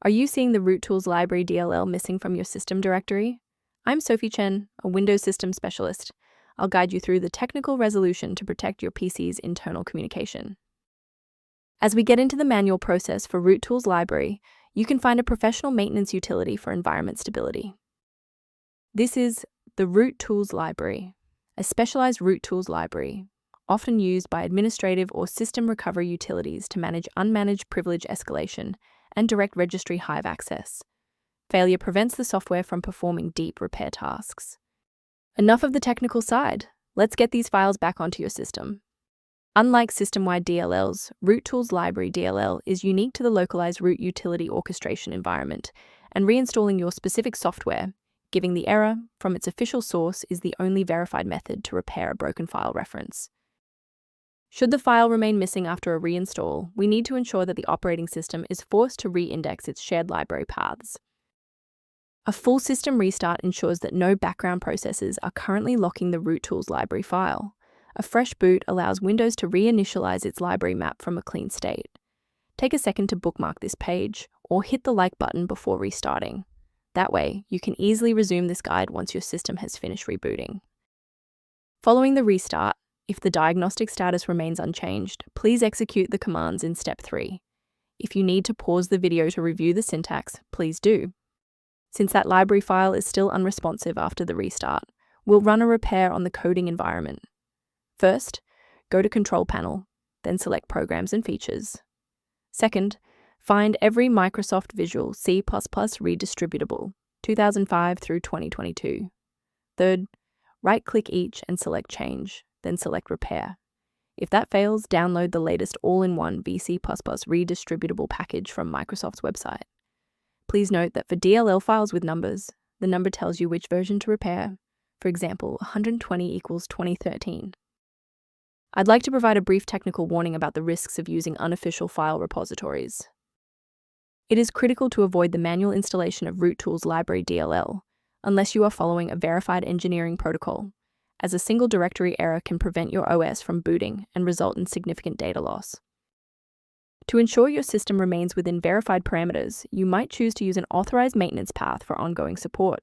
Are you seeing the Roottools Library DLL missing from your system directory? I'm Sophie Chen, a Windows System Specialist. I'll guide you through the technical resolution to protect your PC's internal communication. As we get into the manual process for Roottools Library, you can find a professional maintenance utility for environment stability. This is the Roottools Library, a specialized Roottools library, often used by administrative or system recovery utilities to manage unmanaged privilege escalation and direct registry-hive access. Failure prevents the software from performing deep repair tasks. Enough of the technical side. Let's get these files back onto your system. Unlike system-wide DLLs, Roottools Library DLL is unique to the localized root utility orchestration environment, and reinstalling your specific software, giving the error from its official source, is the only verified method to repair a broken file reference. Should the file remain missing after a reinstall, we need to ensure that the operating system is forced to re-index its shared library paths. A full system restart ensures that no background processes are currently locking the Roottools library file. A fresh boot allows Windows to reinitialize its library map from a clean state. Take a second to bookmark this page, or hit the like button before restarting. That way, you can easily resume this guide once your system has finished rebooting. Following the restart, if the diagnostic status remains unchanged, please execute the commands in Step 3. If you need to pause the video to review the syntax, please do. Since that library file is still unresponsive after the restart, we'll run a repair on the coding environment. First, go to Control Panel, then select Programs and Features. Second, find every Microsoft Visual C++ redistributable, 2005 through 2022. Third, right-click each and select Change, then select Repair. If that fails, download the latest all-in-one VC++ redistributable package from Microsoft's website. Please note that for DLL files with numbers, the number tells you which version to repair. For example, 120 equals 2013. I'd like to provide a brief technical warning about the risks of using unofficial file repositories. It is critical to avoid the manual installation of Roottools Library DLL, unless you are following a verified engineering protocol, as a single directory error can prevent your OS from booting and result in significant data loss. To ensure your system remains within verified parameters, you might choose to use an authorized maintenance path for ongoing support.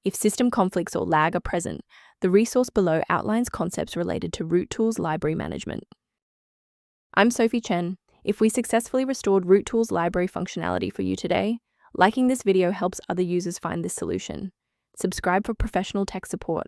If system conflicts or lag are present, the resource below outlines concepts related to Roottools library management. I'm Sophie Chen. If we successfully restored Roottools library functionality for you today, liking this video helps other users find this solution. Subscribe for professional tech support.